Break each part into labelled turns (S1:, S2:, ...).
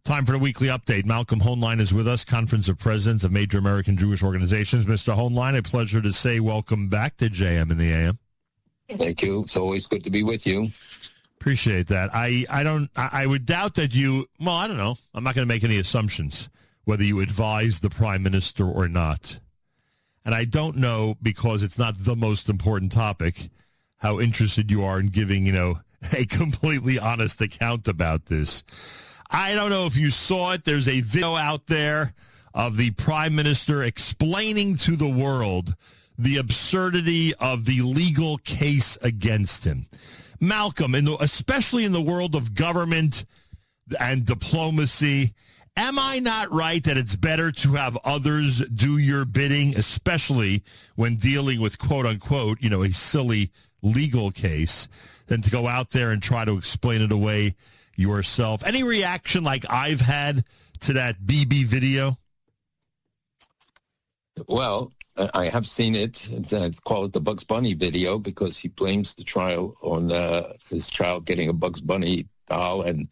S1: Time for the weekly update. Malcolm Hoenlein is with us, Conference of Presidents of Major American Jewish Organizations. Mr. Hoenlein, a pleasure to say welcome back to JM in the AM.
S2: Thank you. It's always good to be with you.
S1: Appreciate that. I would doubt that you, well, I don't know. I'm not going to make any assumptions whether you advise the prime minister or not. And I don't know, because it's not the most important topic, how interested you are in giving, a completely honest account about this. I don't know if you saw it. There's a video out there of the prime minister explaining to the world the absurdity of the legal case against him. Malcolm, especially in the world of government and diplomacy, am I not right that it's better to have others do your bidding, especially when dealing with, quote unquote, a silly legal case, than to go out there and try to explain it away yourself? Any reaction like I've had to that BB video?
S2: Well, I have seen it. I call it the Bugs Bunny video because he blames the trial on his child getting a Bugs Bunny doll and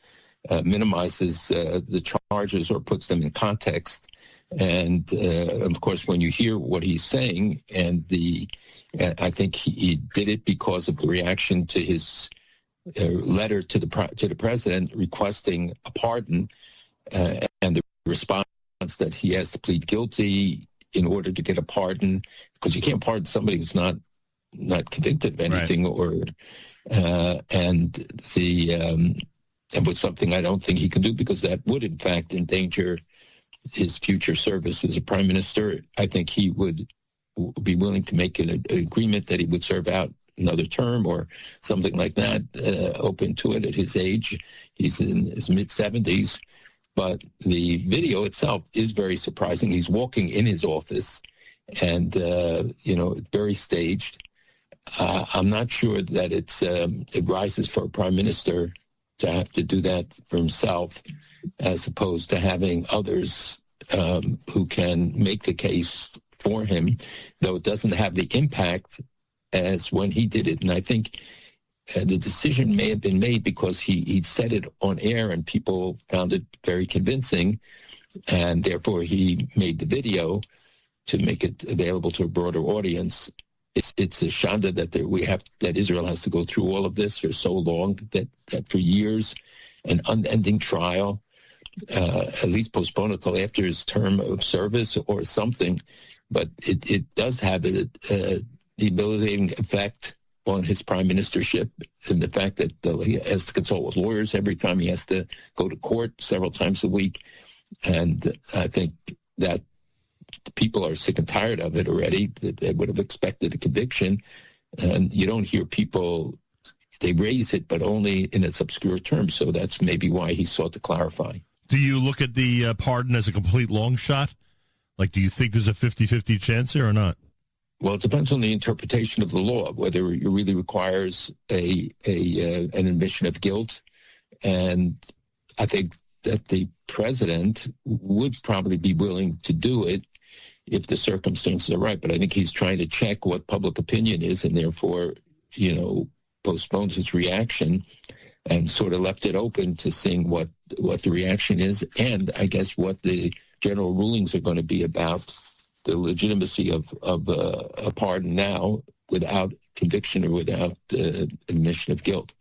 S2: minimizes the charges or puts them in context. And, of course, when you hear what he's saying, and I think he did it because of the reaction to his letter to the president requesting a pardon, and the response that he has to plead guilty in order to get a pardon, because you can't pardon somebody who's not convicted of anything, right. And with something I don't think he can do, because that would in fact endanger his future service as a prime minister. I think he would be willing to make an agreement that he would serve out another term or something like that, open to it at his age. He's in his mid-70s. But the video itself is very surprising. He's walking in his office and, very staged. I'm not sure that it rises for a prime minister to have to do that for himself, as opposed to having others who can make the case for him, though it doesn't have the impact as when he did it. And I think the decision may have been made because he said it on air and people found it very convincing, and therefore he made the video to make it available to a broader audience. It's a shanda that Israel has to go through all of this for so long, that for years, an unending trial, at least postpone it till after his term of service or something. But it does have a debilitating effect on his prime ministership, and the fact that he has to consult with lawyers every time he has to go to court several times a week. And I think that people are sick and tired of it already, that they would have expected a conviction. And you don't hear people, they raise it, but only in its obscure terms. So that's maybe why he sought to clarify.
S1: Do you look at the pardon as a complete long shot? Like, do you think there's a 50-50 chance here or not?
S2: Well, it depends on the interpretation of the law, whether it really requires an admission of guilt. And I think that the president would probably be willing to do it if the circumstances are right. But I think he's trying to check what public opinion is, and therefore, postpones his reaction and sort of left it open to seeing what the reaction is, and I guess what the general rulings are going to be about the legitimacy of a pardon now without conviction or without admission of guilt.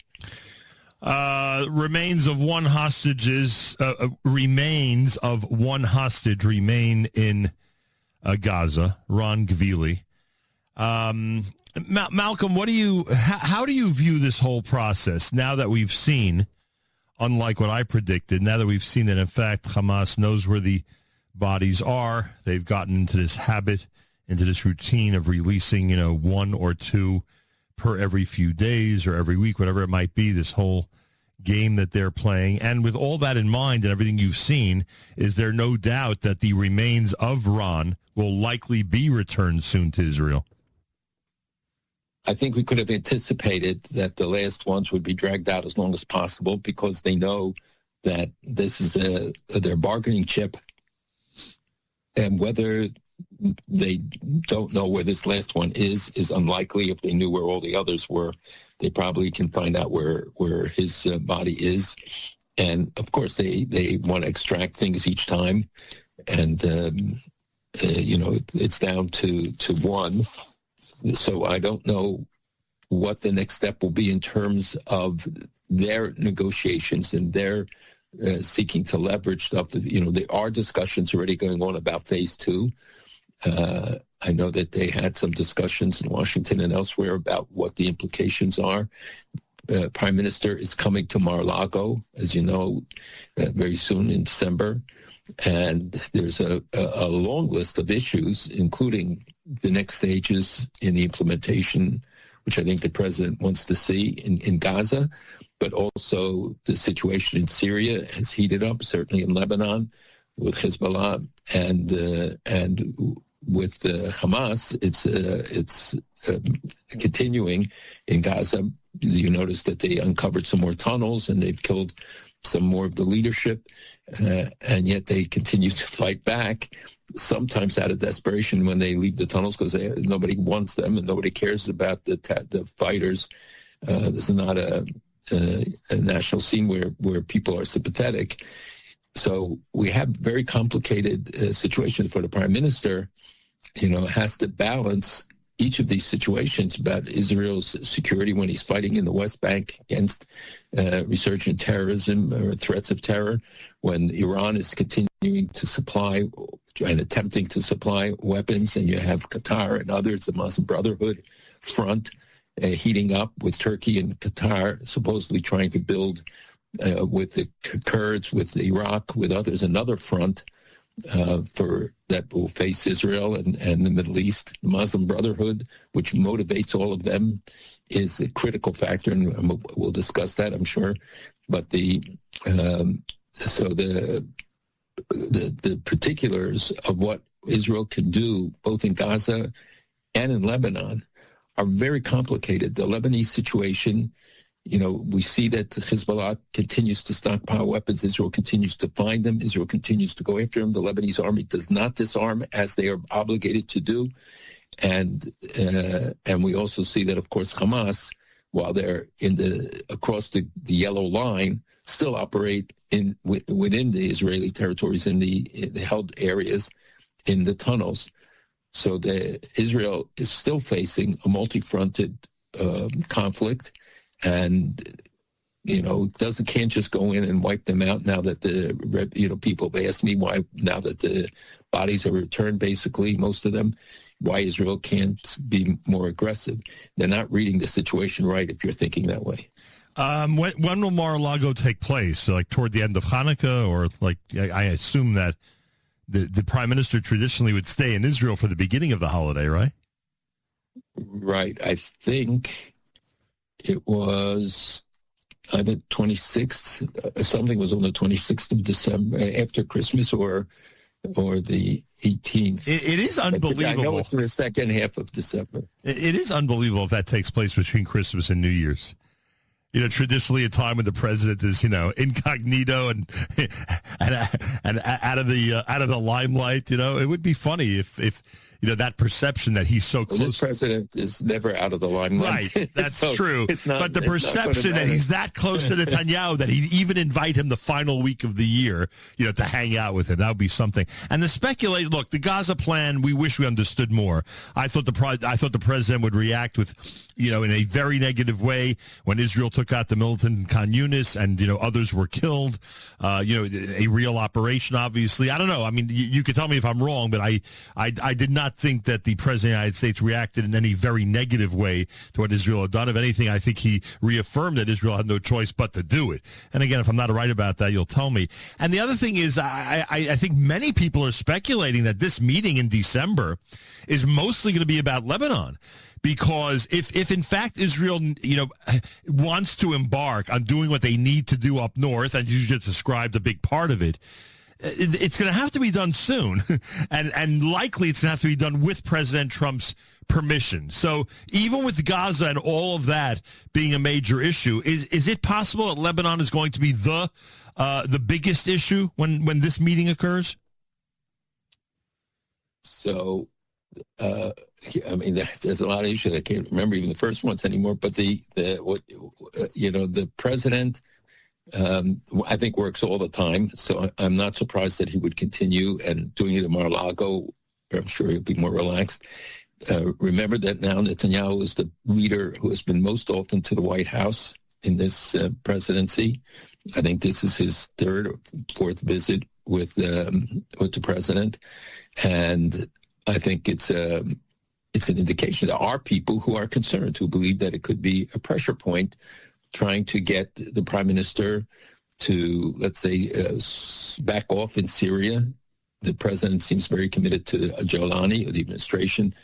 S1: Remains of one hostage remain in Gaza. Ron Gvili. Malcolm, how do you view this whole process now that we've seen, unlike what I predicted, now that we've seen that in fact Hamas knows where the bodies are? They've gotten into this habit, into this routine of releasing, one or two per every few days or every week, whatever it might be, this whole game that they're playing. And with all that in mind and everything you've seen, is there no doubt that the remains of Ron will likely be returned soon to Israel?
S2: I think we could have anticipated that the last ones would be dragged out as long as possible, because they know that this is their bargaining chip. And whether they don't know where this last one is unlikely. If they knew where all the others were, they probably can find out where his body is. And of course, they want to extract things each time, and it's down to one. So I don't know what the next step will be in terms of their negotiations and their seeking to leverage stuff. There are discussions already going on about phase two. I know that they had some discussions in Washington and elsewhere about what the implications are. Prime Minister is coming to Mar-a-Lago, as you know, very soon in December. And there's a long list of issues, including the next stages in the implementation, which I think the president wants to see in Gaza, but also the situation in Syria has heated up, certainly in Lebanon with Hezbollah and with Hamas. It's continuing in Gaza. You notice that they uncovered some more tunnels and they've killed some more of the leadership, and yet they continue to fight back, sometimes out of desperation when they leave the tunnels because nobody wants them and nobody cares about the fighters. This is not a national scene where people are sympathetic. So we have very complicated situations for the prime minister. Has to balance each of these situations about Israel's security when he's fighting in the West Bank against resurgent terrorism or threats of terror, when Iran is continuing to supply and attempting to supply weapons, and you have Qatar and others, the Muslim Brotherhood front heating up with Turkey and Qatar supposedly trying to build with the Kurds, with Iraq, with others, another front for that will face Israel and the Middle East. The Muslim Brotherhood, which motivates all of them, is a critical factor, and we'll discuss that, I'm sure. But the particulars of what Israel can do, both in Gaza and in Lebanon, are very complicated. The Lebanese situation, we see that Hezbollah continues to stockpile weapons. Israel continues to find them. Israel continues to go after them. The Lebanese army does not disarm, as they are obligated to do. And we also see that, of course, Hamas, while they're across the yellow line, still operate within the Israeli territories in the held areas in the tunnels. So Israel is still facing a multi-fronted conflict. And can't just go in and wipe them out now that people have asked me why, now that the bodies are returned, basically most of them, why Israel can't be more aggressive. They're not reading the situation right if you're thinking that way.
S1: When will Mar-a-Lago take place? So, like toward the end of Hanukkah, or like I assume that the prime minister traditionally would stay in Israel for the beginning of the holiday, right?
S2: Right. I think it was either 26th, something was on the 26th of December, after Christmas, or the 18th.
S1: It is unbelievable.
S2: I know it's in the second half of December.
S1: It is unbelievable if that takes place between Christmas and New Year's. Traditionally a time when the president is, incognito and out of the limelight. It would be funny if that perception that he's so close.
S2: This president is never out of the limelight.
S1: Right, that's so true. But the perception that he's that close to Netanyahu that he'd even invite him the final week of the year, to hang out with him, that would be something. And the speculation, look, the Gaza plan, we wish we understood more. I thought the president would react with, in a very negative way when Israel took out the militant in Khan Yunis and, others were killed. A real operation, obviously. I don't know. I mean, you could tell me if I'm wrong, but I did not think that the president of the United States reacted in any very negative way to what Israel had done. If anything, I think he reaffirmed that Israel had no choice but to do it. And again, if I'm not right about that, you'll tell me. And the other thing is, I think many people are speculating that this meeting in December is mostly going to be about Lebanon. Because if in fact Israel, wants to embark on doing what they need to do up north, and you just described a big part of it, it's going to have to be done soon, and likely it's going to have to be done with President Trump's permission. So even with Gaza and all of that being a major issue, is it possible that Lebanon is going to be the biggest issue when this meeting occurs?
S2: So, there's a lot of issues. I can't remember even the first ones anymore. But the president I think works all the time. So I'm not surprised that he would continue, and doing it at Mar-a-Lago, I'm sure he'll be more relaxed. Remember that now Netanyahu is the leader who has been most often to the White House in this presidency. I think this is his third or fourth visit with the president, and I think it's an indication there are people who are concerned, who believe that it could be a pressure point, trying to get the prime minister to, let's say, back off in Syria. The president seems very committed to Jolani, or the administration,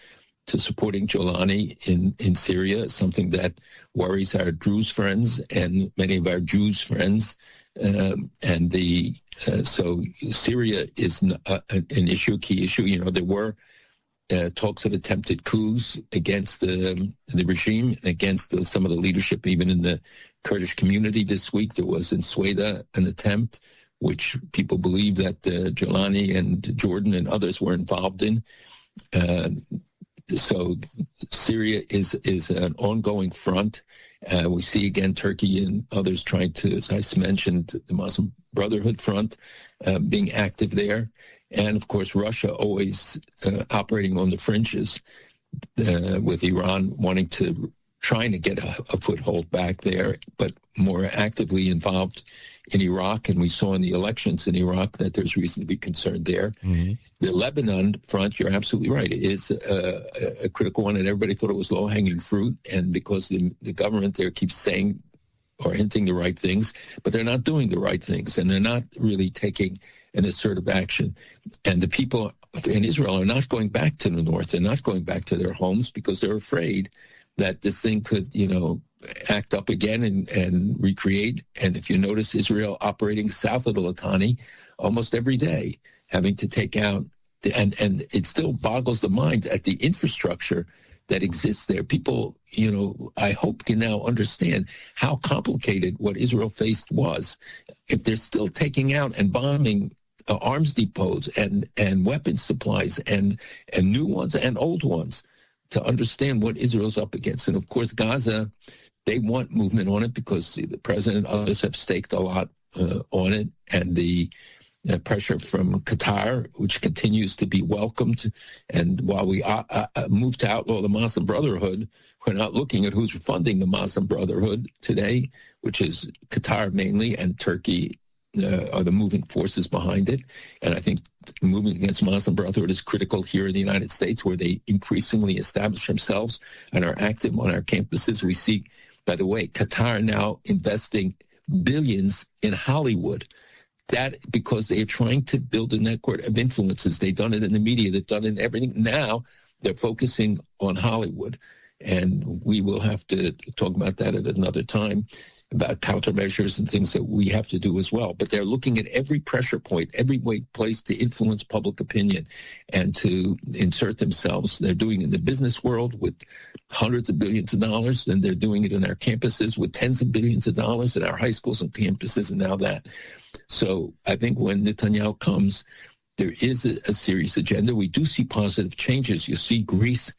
S2: to supporting Jolani in Syria, something that worries our Druze friends and many of our Jews friends. So Syria is an issue, key issue. You know, there were talks of attempted coups against the regime and against some of the leadership, even in the Kurdish community this week. There was in Sweden an attempt, which people believe that Jolani and Jordan and others were involved in. So Syria is an ongoing front. We see again Turkey and others trying to, as I mentioned, the Muslim Brotherhood front being active there. And, of course, Russia always operating on the fringes, with Iran trying to get a foothold back there, but more actively involved in Iraq. And we saw in the elections in Iraq that there's reason to be concerned there. Mm-hmm. The Lebanon front, you're absolutely right, is a critical one, and everybody thought it was low-hanging fruit. And because the government there keeps saying or hinting the right things, but they're not doing the right things, and they're not really taking an assertive action. And the people in Israel are not going back to the north. They're not going back to their homes because they're afraid that this thing could, act up again and recreate. And if you notice, Israel operating south of the Litani almost every day, having to take out, and it still boggles the mind at the infrastructure that exists there. People, I hope can now understand how complicated what Israel faced was. If they're still taking out and bombing arms depots and weapons supplies and new ones and old ones, to understand what Israel's up against. And of course, Gaza, they want movement on it because the president and others have staked a lot on it. And the pressure from Qatar, which continues to be welcomed. And while we move to outlaw the Muslim Brotherhood, we're not looking at who's funding the Muslim Brotherhood today, which is Qatar mainly, and Turkey are the moving forces behind it. And I think moving against Muslim Brotherhood is critical here in the United States, where they increasingly establish themselves and are active on our campuses. We see, by the way, Qatar now investing billions in Hollywood. That because they are trying to build a network of influences. They've done it in the media. They've done it in everything. Now they're focusing on Hollywood. And we will have to talk about that at another time, about countermeasures and things that we have to do as well. But they're looking at every pressure point, every place to influence public opinion and to insert themselves. They're doing it in the business world with hundreds of billions of dollars, and they're doing it in our campuses with tens of billions of dollars at our high schools and campuses, and now that. So I think when Netanyahu comes, there is a serious agenda. We do see positive changes. You see Greece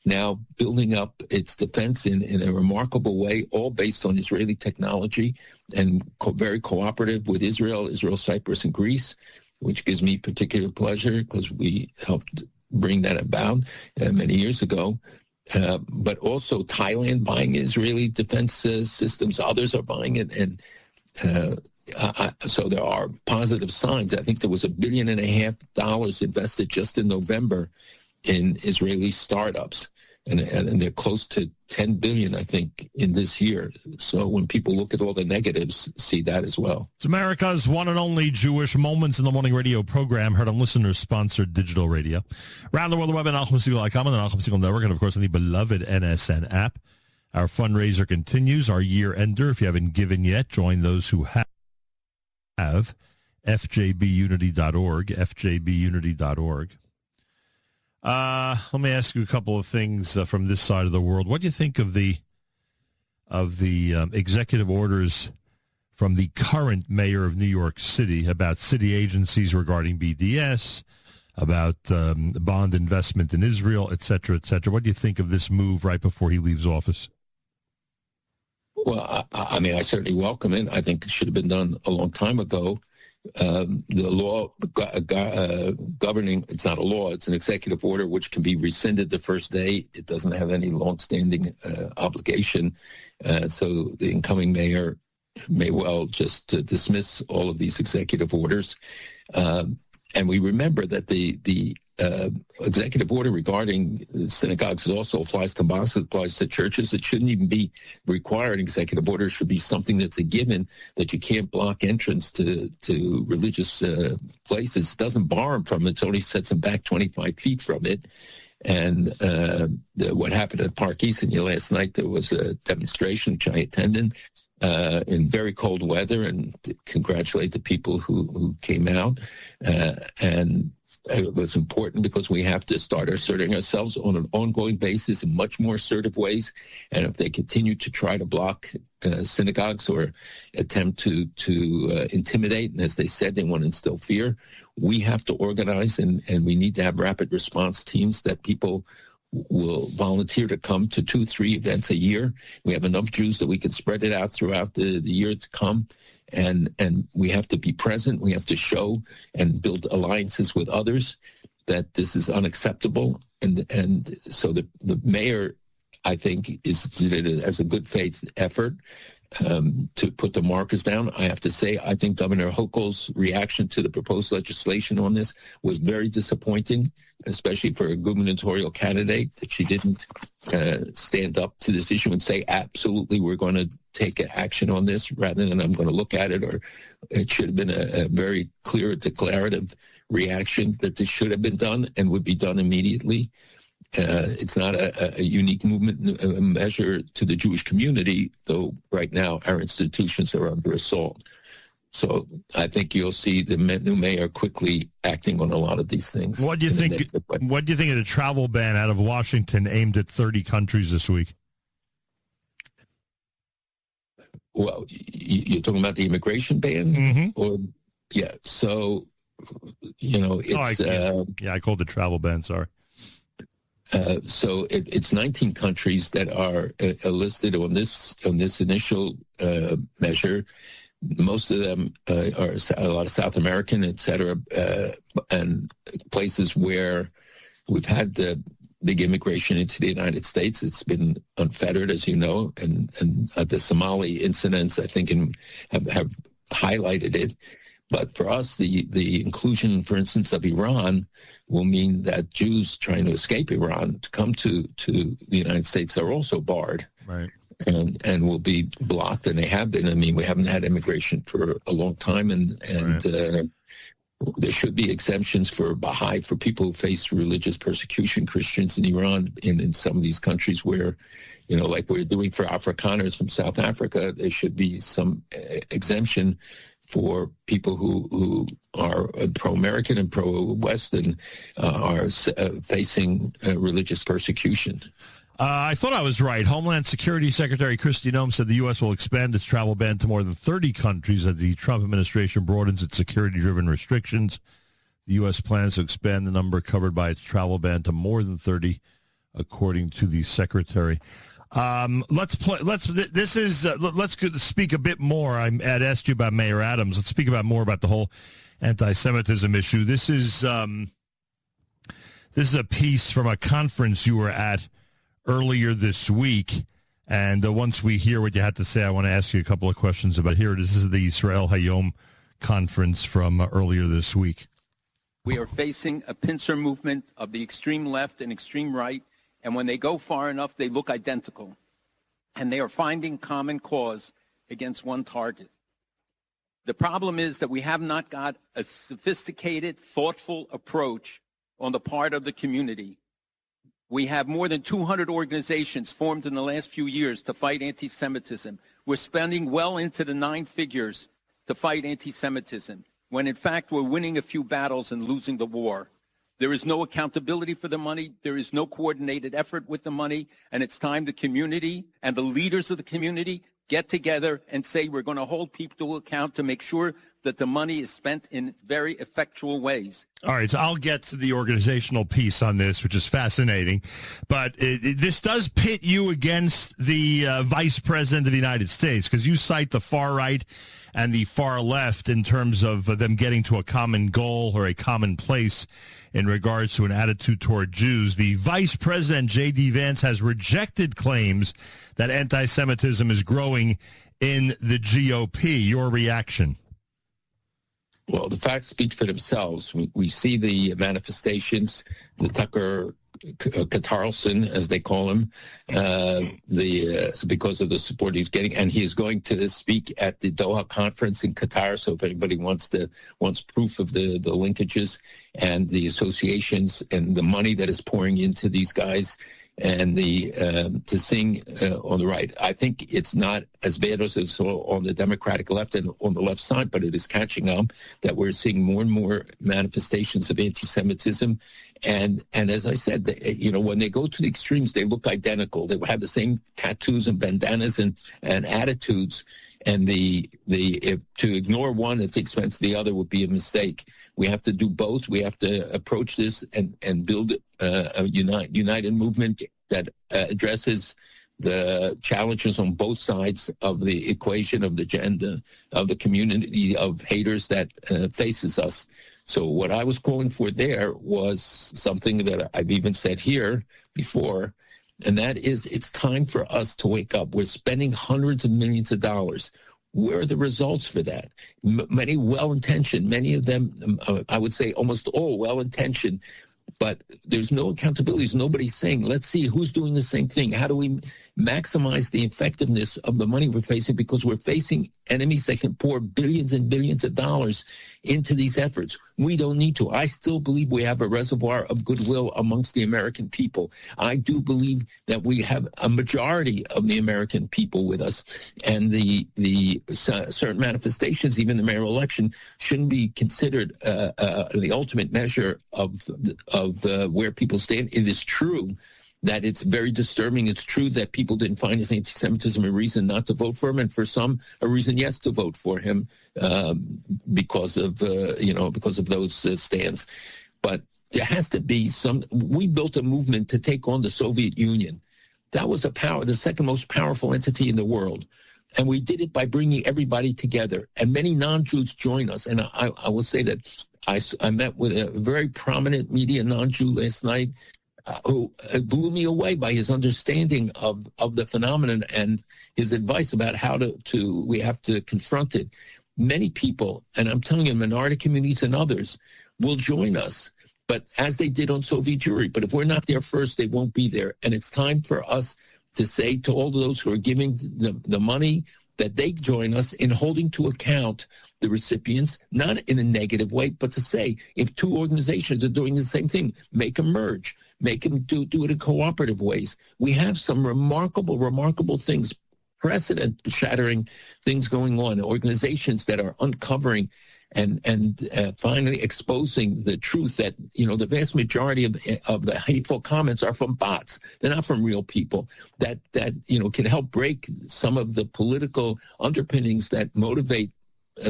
S2: now building up its defense in a remarkable way, all based on Israeli technology and very cooperative with Israel, Cyprus, and Greece, which gives me particular pleasure because we helped bring that about many years ago. But also Thailand buying Israeli defense systems. Others are buying it. And so there are positive signs. I think there was $1.5 billion invested just in November in Israeli startups. And they're close to 10 billion, I think, in this year. So when people look at all the negatives, see that as well.
S1: It's America's one and only Jewish Moments in the Morning radio program, heard on listeners-sponsored digital radio. Around the world, the web at NachumSegal.com and the Nachum Segal Network, and, of course, on the beloved NSN app. Our fundraiser continues, our year-ender. If you haven't given yet, join those who have. FJBunity.org, FJBunity.org. Let me ask you a couple of things from this side of the world. What do you think of the executive orders from the current mayor of New York City about city agencies regarding BDS, about bond investment in Israel, et cetera, et cetera? What do you think of this move right before he leaves office?
S2: Well, I mean, I certainly welcome it. I think it should have been done a long time ago. The law governing, it's not a law, it's an executive order which can be rescinded the first day. It doesn't have any longstanding obligation. So the incoming mayor may well just dismiss all of these executive orders. And we remember that the executive order regarding synagogues also applies to mosques, applies to churches. It shouldn't even be required. Executive order should be something that's a given, that you can't block entrance to religious places. It doesn't bar them from it. It only sets them back 25 feet from it. And what happened at Park East last night, there was a demonstration which I attended in very cold weather, and to congratulate the people who came out. And it was important because we have to start asserting ourselves on an ongoing basis in much more assertive ways. And if they continue to try to block synagogues or attempt to intimidate, and as they said, they want to instill fear, we have to organize, and we need to have rapid response teams that people will volunteer to come to 2-3 events a year. We have enough Jews that we can spread it out throughout the year to come. And we have to be present. We have to show and build alliances with others that this is unacceptable. And so the mayor, I think, did it as a good faith effort to put the markers down. I have to say, I think Governor Hochul's reaction to the proposed legislation on this was very disappointing, especially for a gubernatorial candidate, that she didn't stand up to this issue and say, absolutely, we're going to take action on this, rather than I'm going to look at it. Or it should have been a very clear declarative reaction that this should have been done and would be done immediately. It's not a unique movement measure to the Jewish community, though right now our institutions are under assault. So I think you'll see the new mayor quickly acting on a lot of these things.
S1: What do you think? What do you think of the travel ban out of Washington aimed at 30 countries this week?
S2: Well, you're talking about the immigration ban,
S1: Mm-hmm.
S2: Yeah. So it's
S1: I called it travel ban. Sorry.
S2: So it's 19 countries that are listed on this initial measure. Most of them are a lot of South American, et cetera, and places where we've had the big immigration into the United States. It's been unfettered, as you know, and the Somali incidents, I think, have highlighted it. But for us, the inclusion, for instance, of Iran will mean that Jews trying to escape Iran to come to the United States are also barred.
S1: Right.
S2: And will be blocked, and they have been. I mean, we haven't had immigration for a long time, and right. There should be exemptions for Baha'i, for people who face religious persecution, Christians in Iran, in some of these countries where, like we're doing for Afrikaners from South Africa, there should be some exemption for people who are pro-American and pro-Western are facing religious persecution.
S1: I thought I was right. Homeland Security Secretary Kristi Noem said the U.S. will expand its travel ban to more than 30 countries as the Trump administration broadens its security-driven restrictions. The U.S. plans to expand the number covered by its travel ban to more than 30, according to the secretary. Let's speak a bit more. I had asked you about Mayor Adams. Let's speak more about the whole anti-Semitism issue. This is a piece from a conference you were at earlier this week, and once we hear what you had to say, I want to ask you a couple of questions about here. This is the Israel Hayom conference from earlier this week.
S3: We are facing a pincer movement of the extreme left and extreme right, and when they go far enough, they look identical. And they are finding common cause against one target. The problem is that we have not got a sophisticated, thoughtful approach on the part of the community. We have more than 200 organizations formed in the last few years to fight anti-Semitism. We're spending well into the 9 figures to fight anti-Semitism, when in fact we're winning a few battles and losing the war. There is no accountability for the money. There is no coordinated effort with the money. And it's time the community and the leaders of the community get together and say we're going to hold people to account to make sure that the money is spent in very effectual ways.
S1: All right, so I'll get to the organizational piece on this, which is fascinating. But this does pit you against the vice president of the United States, because you cite the far right and the far left in terms of them getting to a common goal or a common place in regards to an attitude toward Jews. The vice president, J.D. Vance, has rejected claims that anti-Semitism is growing in the GOP. Your reaction?
S2: Well, the facts speak for themselves. We see the manifestations, the Tucker Carlson, as they call him, because of the support he's getting, and he is going to speak at the Doha conference in Qatar. So if anybody wants proof of the linkages and the associations and the money that is pouring into these guys, and to sing on the right. I think it's not as bad as it's on the Democratic left and on the left side, but it is catching up that we're seeing more and more manifestations of anti-Semitism. And as I said, when they go to the extremes, they look identical. They have the same tattoos and bandanas and attitudes. And if to ignore one at the expense of the other would be a mistake. We have to do both. We have to approach this and build a united movement that addresses the challenges on both sides of the equation of the agenda of the community of haters that faces us. So what I was calling for there was something that I've even said here before, and that is it's time for us to wake up. We're spending hundreds of millions of dollars. Where are the results for that? Many well-intentioned, many of them, I would say almost all well-intentioned, but there's no accountability. There's nobody saying, let's see who's doing the same thing. How do we maximize the effectiveness of the money we're facing? Because we're facing enemies that can pour billions and billions of dollars into these efforts. We don't need to. I still believe we have a reservoir of goodwill amongst the American people. I do believe that we have a majority of the American people with us, and the certain manifestations, even the mayoral election, shouldn't be considered the ultimate measure of where people stand. It is true that it's very disturbing. It's true that people didn't find his anti-Semitism a reason not to vote for him, and for some, a reason yes to vote for him because of those stands. But there has to be we built a movement to take on the Soviet Union. That was the second most powerful entity in the world. And we did it by bringing everybody together. And many non-Jews joined us. And I will say that I met with a very prominent media non-Jew last night who blew me away by his understanding of the phenomenon and his advice about how we have to confront it. Many people, and I'm telling you, minority communities and others, will join us, but as they did on Soviet Jewry. But if we're not there first, they won't be there. And it's time for us to say to all those who are giving the money that they join us in holding to account the recipients, not in a negative way, but to say, if two organizations are doing the same thing, make them merge, make them do it in cooperative ways. We have some remarkable things, precedent-shattering things going on, organizations that are uncovering and finally exposing the truth that, the vast majority of the hateful comments are from bots. They're not from real people that can help break some of the political underpinnings that motivate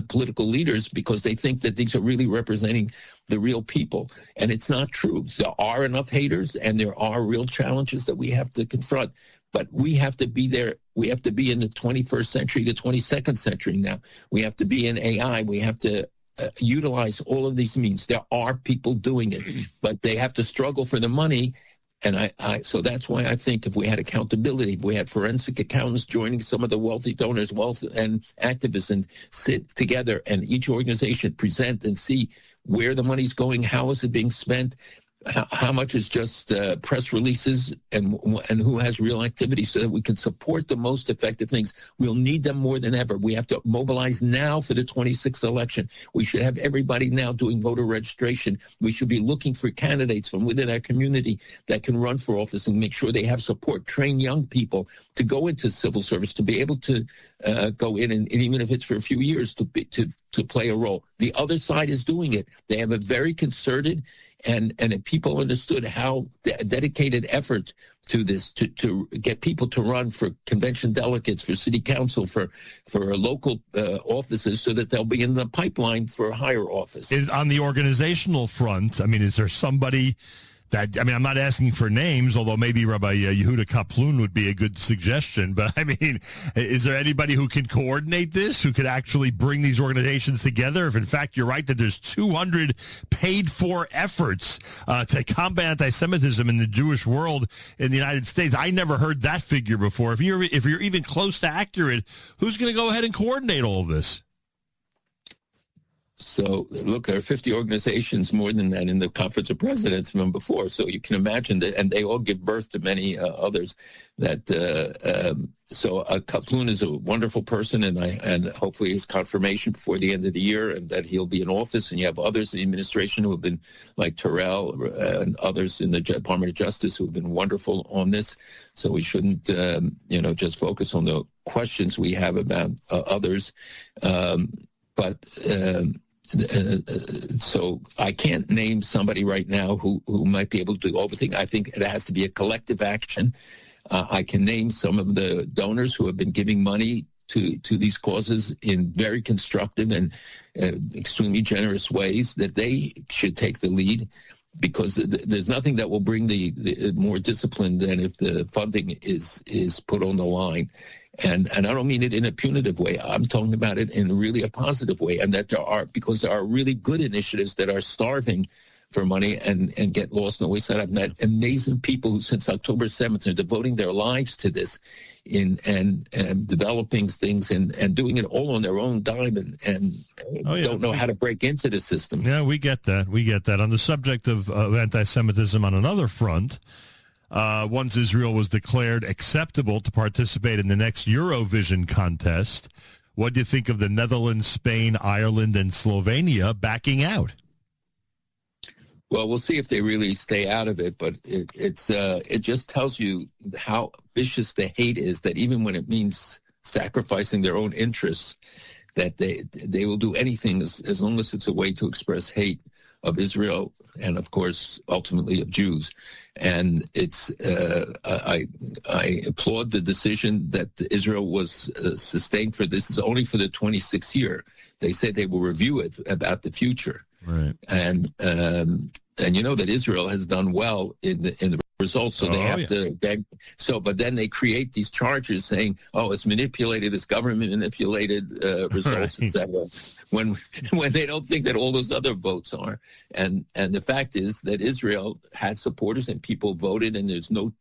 S2: political leaders because they think that these are really representing the real people. And it's not true. There are enough haters and there are real challenges that we have to confront. But we have to be there. We have to be in the 21st century, the 22nd century now. We have to be in AI. We have to utilize all of these means. There are people doing it, but they have to struggle for the money. And so that's why I think if we had accountability, if we had forensic accountants joining some of the wealthy donors, wealth and activists, and sit together and each organization present and see where the money's going, how is it being spent, how much is just press releases, and who has real activity, so that we can support the most effective things. We'll need them more than ever. We have to mobilize now for the 26th election. We should have everybody now doing voter registration. We should be looking for candidates from within our community that can run for office and make sure they have support. Train young people to go into civil service, to be able to go in, and even if it's for a few years, to play a role. The other side is doing it. They have a very concerted and if people understood how dedicated effort to this, to get people to run for convention delegates, for city council, for local offices, so that they'll be in the pipeline for a higher office.
S1: Is on the organizational front, I mean, is there somebody that, I mean, I'm not asking for names, although maybe Rabbi Yehuda Kaplun would be a good suggestion, but I mean, is there anybody who can coordinate this, who could actually bring these organizations together? If in fact you're right that there's 200 paid-for efforts to combat anti-Semitism in the Jewish world in the United States, I never heard that figure before. If you're even close to accurate, who's going to go ahead and coordinate all of this?
S2: So, look, there are 50 organizations, more than that, in the Conference of Presidents from before. So you can imagine that, and they all give birth to many others. So Kaplun is a wonderful person, and hopefully his confirmation before the end of the year, and that he'll be in office. And you have others in the administration who have been, like Terrell and others in the Department of Justice, who have been wonderful on this. So we shouldn't, just focus on the questions we have about others. So I can't name somebody right now who might be able to do everything. I think it has to be a collective action. I can name some of the donors who have been giving money to these causes in very constructive and extremely generous ways, that they should take the lead, because there's nothing that will bring the more discipline than if the funding is put on the line. And I don't mean it in a punitive way. I'm talking about it in really a positive way, and that there are really good initiatives that are starving for money and get lost in the wayside. I've met amazing people who, since October 7th, are devoting their lives to this and developing things and doing it all on their own dime and don't know how to break into the system.
S1: Yeah, we get that. We get that. On the subject of anti-Semitism on another front, once Israel was declared acceptable to participate in the next Eurovision contest, what do you think of the Netherlands, Spain, Ireland, and Slovenia backing out?
S2: Well, we'll see if they really stay out of it, but it just tells you how vicious the hate is, that even when it means sacrificing their own interests, that they will do anything as long as it's a way to express hate of Israel and, of course, ultimately of Jews. And it's I applaud the decision that Israel was sustained for. This is only for the 26th year. They said they will review it about the future. Right. And you know that Israel has done well in the results, so they have to beg. So, but then they create these charges saying, "Oh, it's manipulated, it's government manipulated results, right, etc." When they don't think that all those other votes are, and the fact is that Israel had supporters and people voted, and there's no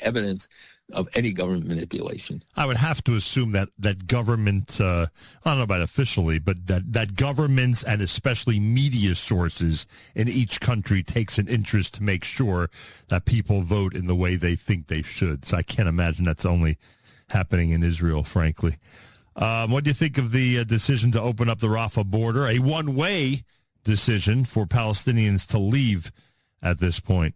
S2: evidence of any government manipulation.
S1: I would have to assume that government, I don't know about officially, but that governments and especially media sources in each country takes an interest to make sure that people vote in the way they think they should. So I can't imagine that's only happening in Israel, frankly. What do you think of the decision to open up the Rafah border, a one-way decision for Palestinians to leave at this point?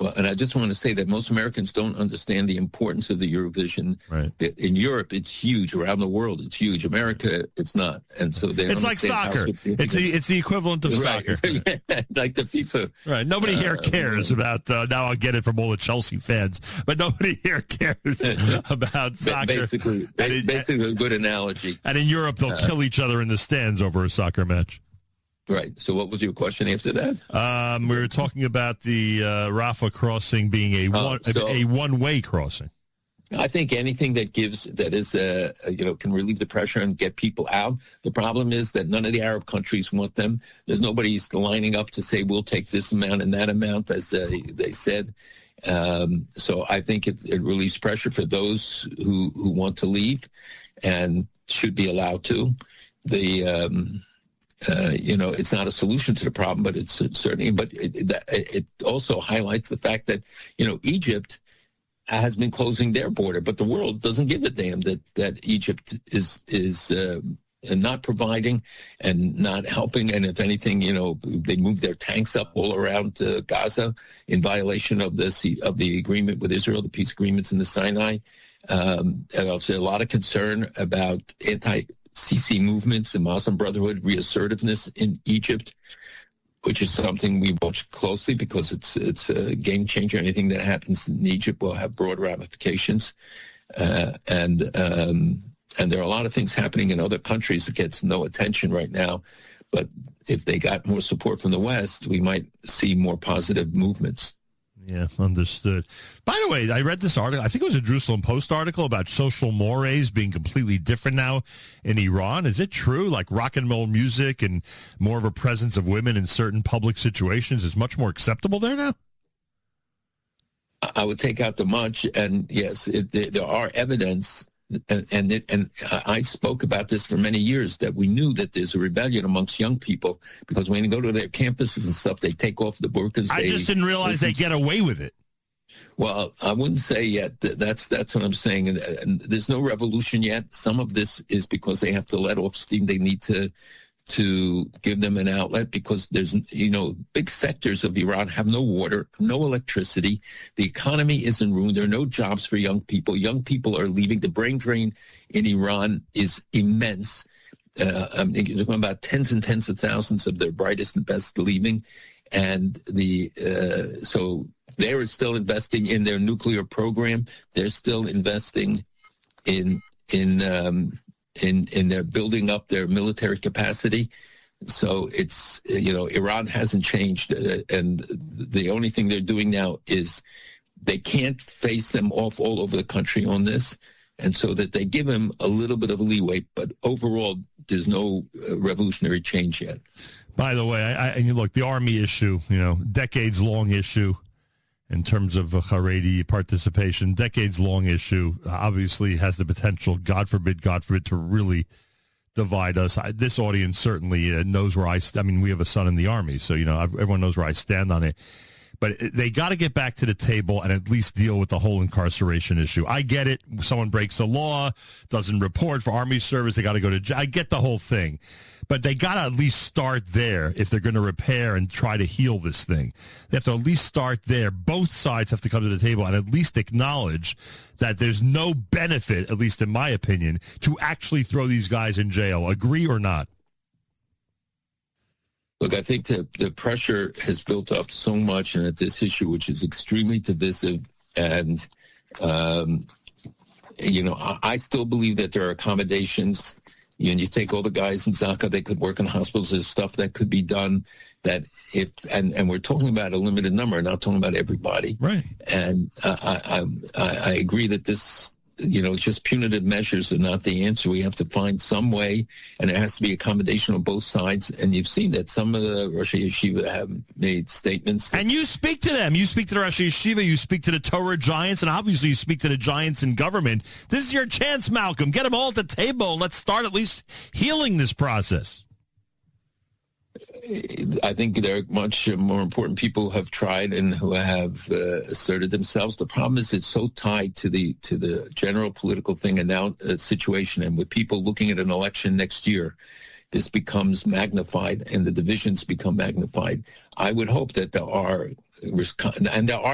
S2: Well, and I just want to say that most Americans don't understand the importance of the Eurovision. Right. In Europe, it's huge. Around the world, it's huge. America, it's not. And so it's like soccer.
S1: It's the equivalent of soccer.
S2: Yeah, like the FIFA.
S1: Right. Nobody here cares about, now I'll get it from all the Chelsea fans, but nobody here cares about soccer.
S2: Basically a good analogy.
S1: And in Europe, they'll kill each other in the stands over a soccer match.
S2: Right. So what was your question after that?
S1: We were talking about the Rafah crossing being a one-way crossing.
S2: I think anything that can relieve the pressure and get people out. The problem is that none of the Arab countries want them. There's nobody lining up to say we'll take this amount and that amount, as they said. So I think it relieves pressure for those who want to leave and should be allowed to. It's not a solution to the problem, but it's certainly. But it also highlights the fact that Egypt has been closing their border, but the world doesn't give a damn that Egypt is not providing and not helping. And if anything, they move their tanks up all around Gaza in violation of the agreement with Israel, the peace agreements in the Sinai. There's a lot of concern about Sisi movements, the Muslim Brotherhood reassertiveness in Egypt. which is something we watch closely because it's a game changer. Anything that happens in Egypt will have broad ramifications. And there are a lot of things happening in other countries that gets no attention right now. But if they got more support from the West, we might see more positive movements.
S1: Yeah, understood. By the way, I read this article. I think it was a Jerusalem Post article about social mores being completely different now in Iran. Is it true? Like rock and roll music and more of a presence of women in certain public situations is much more acceptable there now?
S2: I would take out the much, and yes, there are evidence, and I spoke about this for many years, that we knew that there's a rebellion amongst young people, because when you go to their campuses and stuff, they take off the burqas.
S1: I just didn't realize they get away with it.
S2: Well, I wouldn't say yet. That's what I'm saying. And there's no revolution yet. Some of this is because they have to let off steam. They need to give them an outlet, because there's, big sectors of Iran have no water, no electricity. The economy isn't ruined. There are no jobs for young people. Young people are leaving. The brain drain in Iran is immense. You're talking about tens and tens of thousands of their brightest and best leaving. And so they're still investing in their nuclear program. They're still investing in their building up their military capacity. So it's, Iran hasn't changed. And the only thing they're doing now is they can't face them off all over the country on this. And so that they give them a little bit of leeway. But overall, there's no revolutionary change yet. By the way,
S1: and look, the army issue, decades-long issue in terms of Haredi participation, decades-long issue, obviously has the potential, God forbid, to really divide us. This audience certainly knows where I stand. I mean, we have a son in the army, so, everyone knows where I stand on it. But they got to get back to the table and at least deal with the whole incarceration issue. I get it. Someone breaks a law, doesn't report for army service, they got to go to jail. I get the whole thing. But they got to at least start there if they're going to repair and try to heal this thing. They have to at least start there. Both sides have to come to the table and at least acknowledge that there's no benefit, at least in my opinion, to actually throw these guys in jail. Agree or not?
S2: Look, I think the pressure has built up so much at this issue, which is extremely divisive. And, I still believe that there are accommodations. You take all the guys in Zaka, they could work in hospitals. There's stuff that could be done that and we're talking about a limited number, not talking about everybody.
S1: Right.
S2: And I agree that this, just punitive measures are not the answer. We have to find some way, and it has to be accommodation on both sides. And you've seen that some of the Rosh Yeshiva have made statements.
S1: And you speak to them. You speak to the Rosh Yeshiva. You speak to the Torah giants, and obviously you speak to the giants in government. This is your chance, Malcolm. Get them all at the table. Let's start at least healing this process.
S2: I think there are much more important people who have tried and who have asserted themselves. The problem is it's so tied to the general political thing and now situation, and with people looking at an election next year, this becomes magnified and the divisions become magnified. I would hope that there are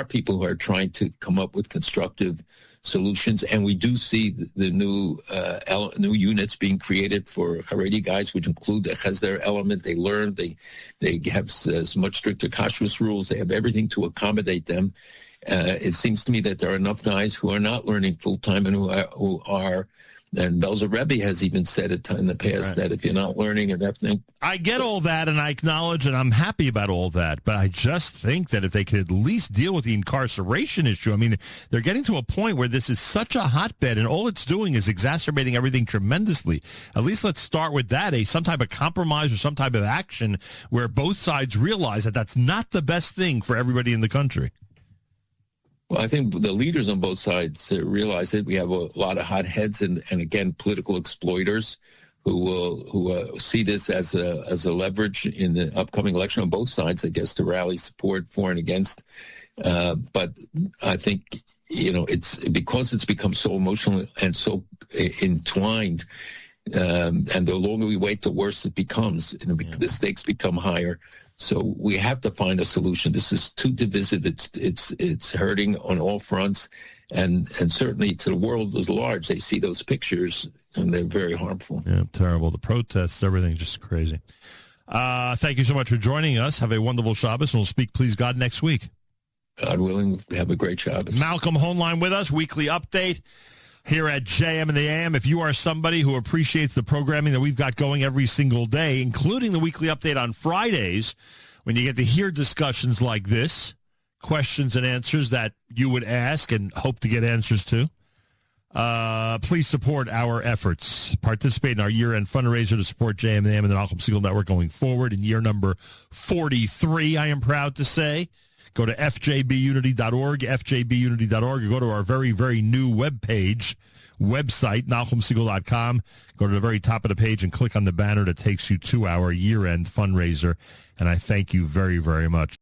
S2: people who are trying to come up with constructive solutions, and we do see the new units being created for Haredi guys, which include the Chesder element. They learn, they have much stricter kashrus rules. They have everything to accommodate them. It seems to me that there are enough guys who are not learning full time and who are. And Belzer Rebbe has even said it in the past that if you're not learning and that thing.
S1: I get all that, and I acknowledge, and I'm happy about all that. But I just think that if they could at least deal with the incarceration issue, I mean, they're getting to a point where this is such a hotbed, and all it's doing is exacerbating everything tremendously. At least let's start with that, some type of compromise or some type of action where both sides realize that that's not the best thing for everybody in the country.
S2: Well, I think the leaders on both sides realize that we have a lot of hotheads and again, political exploiters who will see this as a leverage in the upcoming election on both sides, I guess, to rally support for and against. But I think, it's because it's become so emotional and so entwined. And the longer we wait, the worse it becomes. The stakes become higher. So we have to find a solution. This is too divisive. It's hurting on all fronts, and certainly to the world at large. They see those pictures, and they're very harmful.
S1: Yeah, terrible. The protests, everything, just crazy. Thank you so much for joining us. Have a wonderful Shabbos, and we'll speak, please God, next week.
S2: God willing, have a great Shabbos.
S1: Malcolm Hoenlein with us, weekly update here at JM and the AM. If you are somebody who appreciates the programming that we've got going every single day, including the weekly update on Fridays, when you get to hear discussions like this, questions and answers that you would ask and hope to get answers to, please support our efforts. Participate in our year-end fundraiser to support JM and the AM and the Nachum Segal Network going forward in year number 43, I am proud to say. Go to fjbunity.org, fjbunity.org, or go to our very, very new website, nachumsegal.com. Go to the very top of the page and click on the banner that takes you to our year-end fundraiser. And I thank you very, very much.